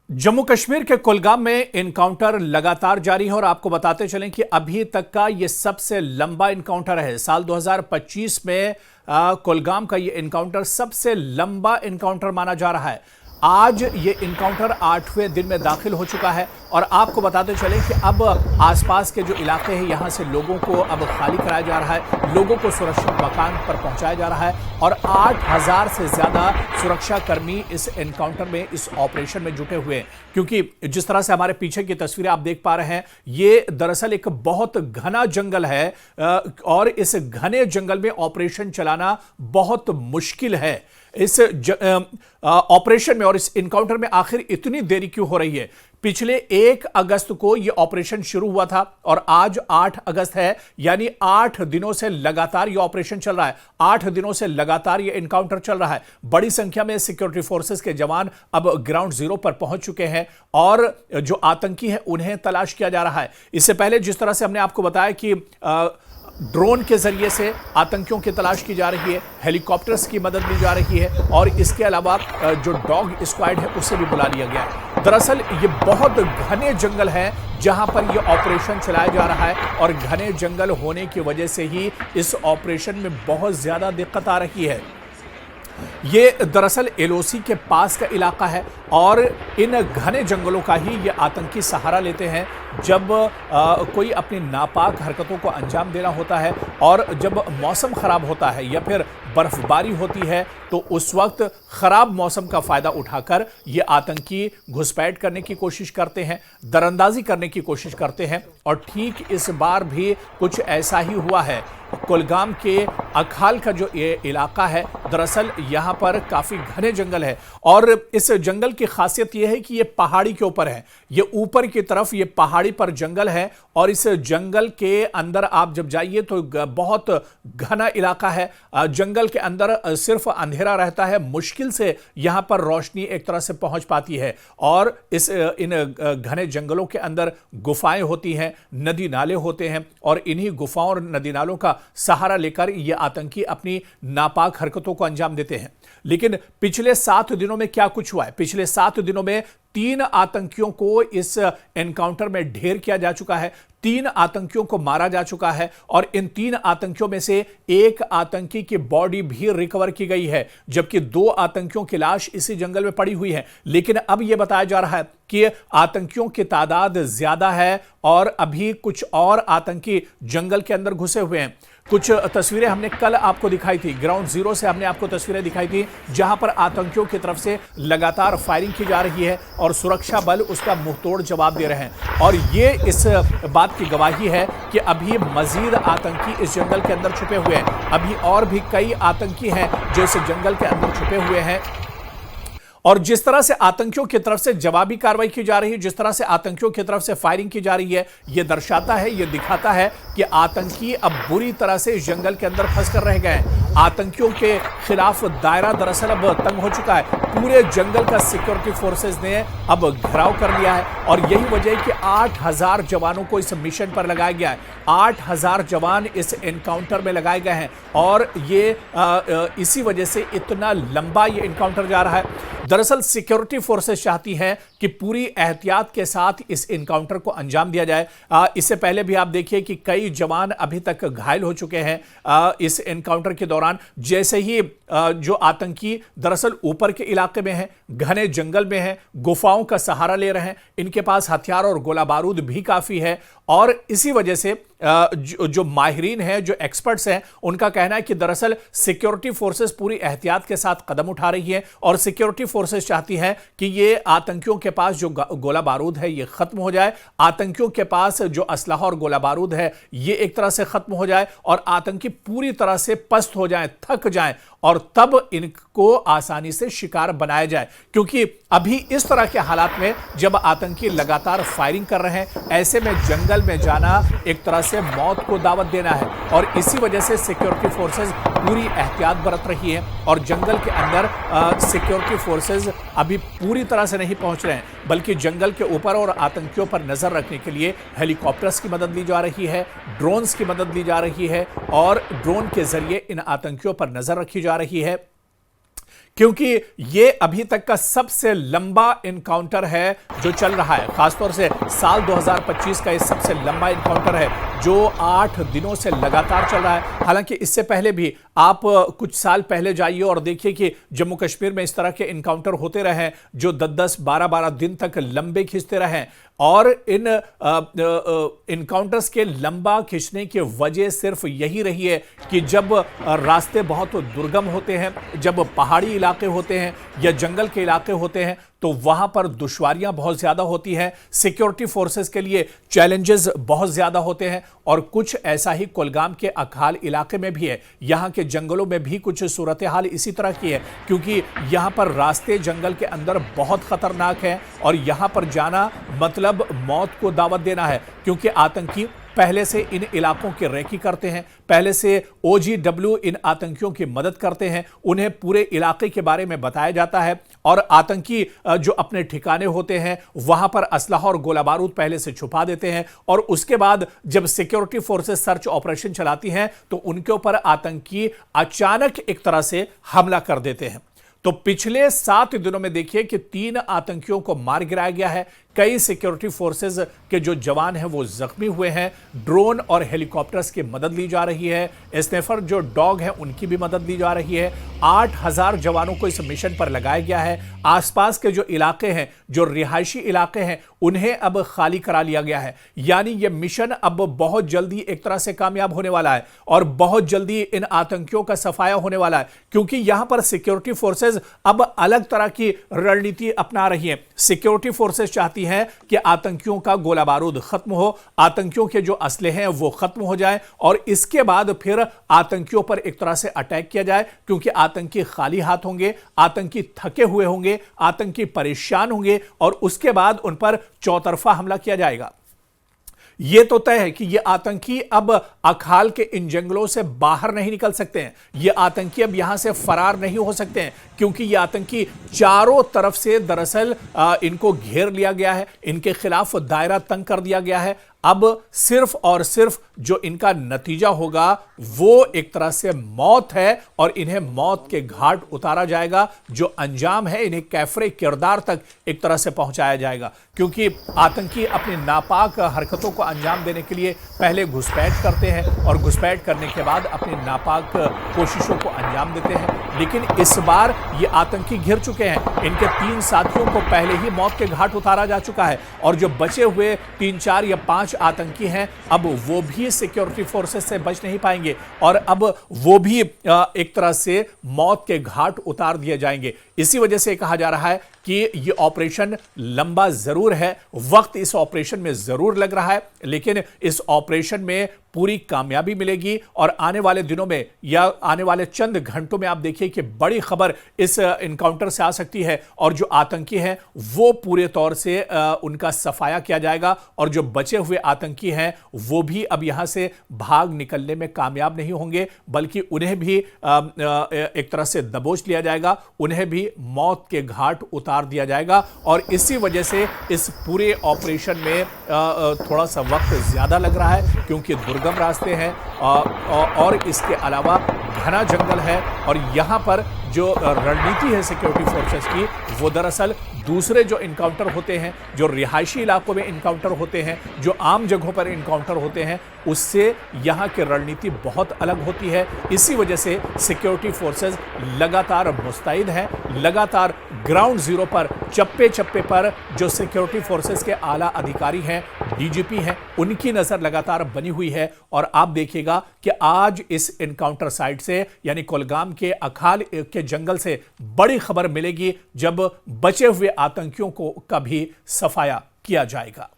जम्मू कश्मीर के कुलगाम में इनकाउंटर लगातार जारी है और आपको बताते चलें कि अभी तक का यह सबसे लंबा इनकाउंटर है। साल 2025 में कुलगाम का यह इनकाउंटर सबसे लंबा इनकाउंटर माना जा रहा है। आज ये इनकाउंटर 8वें दिन में दाखिल हो चुका है और आपको बताते चलें कि अब आसपास के जो इलाके हैं यहां से लोगों को अब खाली कराया जा रहा है, लोगों को सुरक्षित मकान पर पहुंचाया जा रहा है और 8000 से ज्यादा सुरक्षा कर्मी इस एनकाउंटर में, इस ऑपरेशन में जुटे हुए हैं। क्योंकि जिस तरह से हमारे पीछे की तस्वीरें आप देख पा रहे हैं, ये दरअसल एक बहुत घना जंगल है और इस घने जंगल में ऑपरेशन चलाना बहुत मुश्किल है। इस ऑपरेशन में और इस इनकाउंटर में आखिर इतनी देरी क्यों हो रही है? पिछले 1 अगस्त को यह ऑपरेशन शुरू हुआ था और आज 8 अगस्त है, यानी 8 दिनों से लगातार यह ऑपरेशन चल रहा है। 8 दिनों से लगातार यह इनकाउंटर चल रहा है। बड़ी संख्या में सिक्योरिटी फोर्सेस के जवान अब ग्राउंड जीरो पर पहुंच चुके हैं और जो आतंकी हैं उन्हें तलाश किया जा रहा है। इससे पहले जिस तरह से हमने आपको बताया कि ड्रोन के जरिए से आतंकियों की तलाश की जा रही है, हेलीकॉप्टर्स की मदद ली जा रही है और इसके अलावा जो डॉग स्क्वाड है उसे भी बुला लिया गया है। दरअसल ये बहुत घने जंगल है जहां पर यह ऑपरेशन चलाया जा रहा है और घने जंगल होने की वजह से ही इस ऑपरेशन में बहुत ज्यादा दिक्कत आ रही है। ये दरअसल एलओसी के पास का इलाका है और इन घने जंगलों का ही ये आतंकी सहारा लेते हैं जब कोई अपनी नापाक हरकतों को अंजाम देना होता है और जब मौसम खराब होता है या फिर बर्फबारी होती है तो उस वक्त खराब मौसम का फायदा उठाकर ये आतंकी घुसपैठ करने की कोशिश करते हैं, दरअंदाजी करने की कोशिश करते हैं और ठीक इस बार भी कुछ ऐसा ही हुआ है। कुलगाम के अखाल का जो ये इलाका है, दरअसल यहां पर काफी घने जंगल है और इस जंगल की खासियत यह है कि ये पहाड़ी के ऊपर है। ये ऊपर की तरफ ये पहाड़ी पर जंगल है और इस जंगल के अंदर आप जब जाइए तो बहुत घना इलाका है। जंगल के अंदर सिर्फ अंधेरा रहता है, मुश्किल से यहां पर रोशनी एक तरह से पहुंच पाती है और इन घने जंगलों के अंदर गुफाएं होती हैं, नदी नाले होते हैं और इन्हीं गुफाओं और नदी नालों का सहारा लेकर ये आतंकी अपनी नापाक हरकतों को अंजाम देते हैं। लेकिन पिछले 7 दिनों में क्या कुछ हुआ है? पिछले 7 दिनों में 3 आतंकियों को इस एनकाउंटर में ढेर किया जा चुका है, 3 आतंकियों को मारा जा चुका है और इन 3 आतंकियों में से एक आतंकी की बॉडी भी रिकवर की गई है, जबकि 2 आतंकियों की लाश इसी जंगल में पड़ी हुई है। लेकिन अब यह बताया जा रहा है कि आतंकियों की तादाद ज्यादा है और अभी कुछ और आतंकी जंगल के अंदर घुसे हुए हैं। कुछ तस्वीरें हमने कल आपको दिखाई थी, ग्राउंड जीरो से हमने आपको तस्वीरें दिखाई थी जहां पर आतंकियों की तरफ से लगातार फायरिंग की जा रही है और सुरक्षा बल उसका मुंहतोड़ जवाब दे रहे हैं और ये इस बात की गवाही है कि अभी मजीद आतंकी इस जंगल के अंदर छुपे हुए हैं। अभी और भी कई आतंकी हैं जो इस जंगल के अंदर छुपे हुए हैं और जिस तरह से आतंकियों की तरफ से जवाबी कार्रवाई की जा रही है, जिस तरह से आतंकियों की तरफ से फायरिंग की जा रही है, यह दर्शाता है, यह दिखाता है कि आतंकी अब बुरी तरह से इस जंगल के अंदर फंस कर रह गए हैं। आतंकियों के खिलाफ दायरा दरअसल अब तंग हो चुका है। पूरे जंगल का सिक्योरिटी फोर्सेस ने अब घेराव कर लिया है और यही वजह है कि 8000 जवानों को इस मिशन पर लगाया गया है। 8000 जवान इस एनकाउंटर में लगाए गए हैं और ये इसी वजह से इतना लंबा ये एनकाउंटर जा रहा है। दरअसल सिक्योरिटी फोर्सेस चाहती हैं कि पूरी एहतियात के साथ इस एनकाउंटर को अंजाम दिया जाए। इससे पहले भी आप देखिए कि कई जवान अभी तक घायल हो चुके हैं इस एनकाउंटर के दौरान। जैसे ही जो आतंकी दरअसल ऊपर के इलाके में हैं, घने जंगल में हैं, गुफाओं का सहारा ले रहे हैं, इनके पास हथियार और गोला बारूद भी काफी है और इसी वजह से जो माहिरीन हैं, जो एक्सपर्ट्स हैं, उनका कहना है कि दरअसल सिक्योरिटी फोर्सेस पूरी एहतियात के साथ कदम उठा रही है और सिक्योरिटी फोर्सेस चाहती हैं कि ये आतंकियों के पास जो गोला बारूद है ये खत्म हो जाए, आतंकियों के पास जो असलहा और गोला बारूद है ये एक तरह से खत्म हो जाए और आतंकी पूरी तरह से पस्त हो जाएं, थक जाएं और तब इनको आसानी से शिकार बनाया जाए। क्योंकि अभी इस तरह के हालात में जब आतंकी लगातार फायरिंग कर रहे हैं, ऐसे में जंगल में जाना एक तरह से मौत को दावत देना है और इसी वजह से सिक्योरिटी फोर्सेस पूरी एहतियात बरत रही है और जंगल के अंदर सिक्योरिटी फोर्सेस अभी पूरी तरह से नहीं पहुंच रहे हैं, बल्कि जंगल के ऊपर और आतंकियों पर नजर रखने के लिए हेलीकॉप्टर्स की मदद ली जा रही है, ड्रोन्स की मदद ली जा रही है और ड्रोन के जरिए इन आतंकियों पर नजर रखी जा रही है। क्योंकि ये अभी तक का सबसे लंबा इनकाउंटर है जो चल रहा है। खासतौर से साल 2025 का ये सबसे लंबा इनकाउंटर है जो 8 दिनों से लगातार चल रहा है। हालांकि इससे पहले भी आप कुछ साल पहले जाइए और देखिए कि जम्मू कश्मीर में इस तरह के इनकाउंटर होते रहे जो 10-10, 12-12 दिन तक लंबे खींचते रहे। और इन इनकाउंटर्स के लंबा खींचने की वजह सिर्फ यही रही है कि जब रास्ते बहुत दुर्गम होते हैं, जब पहाड़ी इलाके होते हैं या जंगल के इलाके होते हैं, तो वहां पर दुश्वारियां बहुत ज्यादा होती हैं, सिक्योरिटी फोर्सेस के लिए चैलेंजेस बहुत ज्यादा होते हैं। और कुछ ऐसा ही कुलगाम के अखाल इलाके में भी है, यहां के जंगलों में भी कुछ सूरत हाल इसी तरह की है, क्योंकि यहां पर रास्ते जंगल के अंदर बहुत खतरनाक हैं और यहां पर जाना मतलब मौत को दावत देना है, क्योंकि आतंकी पहले से इन इलाकों की रेकी करते हैं, पहले से OGW इन आतंकियों की मदद करते हैं, उन्हें पूरे इलाके के बारे में बताया जाता है और आतंकी जो अपने ठिकाने होते हैं वहां पर असलहा और गोला बारूद पहले से छुपा देते हैं और उसके बाद जब सिक्योरिटी फोर्सेस सर्च ऑपरेशन चलाती हैं तो उनके ऊपर आतंकी अचानक एक तरह से हमला कर देते हैं। तो पिछले 7 दिनों में देखिए कि 3 आतंकियों को मार गिराया गया है, कई सिक्योरिटी फोर्सेस के जो जवान हैं वो जख्मी हुए हैं, ड्रोन और हेलीकॉप्टर्स की मदद ली जा रही है, स्नेफर जो डॉग हैं उनकी भी मदद ली जा रही है। 8000 जवानों को इस मिशन पर लगाया गया है। आसपास के जो इलाके हैं, जो रिहायशी इलाके हैं, उन्हें अब खाली करा लिया गया है। यानी यह मिशन अब बहुत जल्दी एक तरह से कामयाब होने वाला है और बहुत जल्दी इन आतंकियों का सफाया होने वाला है, क्योंकि यहां पर सिक्योरिटी फोर्सेस अब अलग तरह की रणनीति अपना रही है। सिक्योरिटी फोर्सेस चाहती हैं कि आतंकियों का गोला बारूद खत्म हो, आतंकियों के जो असले हैं वो खत्म हो जाए और इसके बाद फिर आतंकियों पर एक तरह से अटैक किया जाए, क्योंकि आतंकी खाली हाथ होंगे, आतंकी थके हुए होंगे, आतंकी परेशान होंगे और उसके बाद उन पर चौतरफा हमला किया जाएगा। यह तो तय है कि ये आतंकी अब अखाल के इन जंगलों से बाहर नहीं निकल सकते हैं, ये आतंकी अब यहां से फरार नहीं हो सकते हैं, क्योंकि ये आतंकी चारों तरफ से दरअसल इनको घेर लिया गया है, इनके खिलाफ दायरा तंग कर दिया गया है। अब सिर्फ और सिर्फ जो इनका नतीजा होगा वो एक तरह से मौत है और इन्हें मौत के घाट उतारा जाएगा। जो अंजाम है इन्हें कैफरे किरदार तक एक तरह से पहुंचाया जाएगा, क्योंकि आतंकी अपनी नापाक हरकतों को अंजाम देने के लिए पहले घुसपैठ करते हैं और घुसपैठ करने के बाद अपनी नापाक कोशिशों को अंजाम देते हैं। लेकिन इस बार ये आतंकी घिर चुके हैं, इनके 3 साथियों को पहले ही मौत के घाट उतारा जा चुका है और जो बचे हुए 3, 4 या 5 आतंकी हैं अब वो भी सिक्योरिटी फोर्सेस से बच नहीं पाएंगे और अब वो भी एक तरह से मौत के घाट उतार दिए जाएंगे। इसी वजह से कहा जा रहा है कि ये ऑपरेशन लंबा जरूर है, वक्त इस ऑपरेशन में जरूर लग रहा है, लेकिन इस ऑपरेशन में पूरी कामयाबी मिलेगी और आने वाले दिनों में या आने वाले चंद घंटों में आप देखिए कि बड़ी खबर इस इनकाउंटर से आ सकती है और जो आतंकी हैं वो पूरे तौर से उनका सफाया किया जाएगा और जो बचे हुए आतंकी हैं वो भी अब यहां से भाग निकलने में कामयाब नहीं होंगे, बल्कि उन्हें भी एक तरह से दबोच लिया जाएगा, उन्हें भी मौत के घाट उतार दिया जाएगा। और इसी वजह से इस पूरे ऑपरेशन में थोड़ा सा वक्त ज्यादा लग रहा है, क्योंकि दुर्गम रास्ते हैं और इसके अलावा घना जंगल है और यहां पर जो रणनीति है सिक्योरिटी फोर्सेस की वो दरअसल दूसरे जो इनकाउंटर होते हैं, जो रिहायशी इलाकों में इनकाउंटर होते हैं, जो आम जगहों पर इनकाउंटर होते हैं, उससे यहां की रणनीति बहुत अलग होती है। इसी वजह से सिक्योरिटी फोर्सेस लगातार मुस्तैद हैं, लगातार ग्राउंड जीरो पर चप्पे चप्पे पर जो सिक्योरिटी फोर्सेस के आला अधिकारी हैं, DGP हैं, उनकी नजर लगातार बनी हुई है। और आप देखिएगा कि आज इस इनकाउंटर साइट से यानी कुलगाम के अखाल के जंगल से बड़ी खबर मिलेगी जब बचे हुए आतंकियों को कभी सफाया किया जाएगा।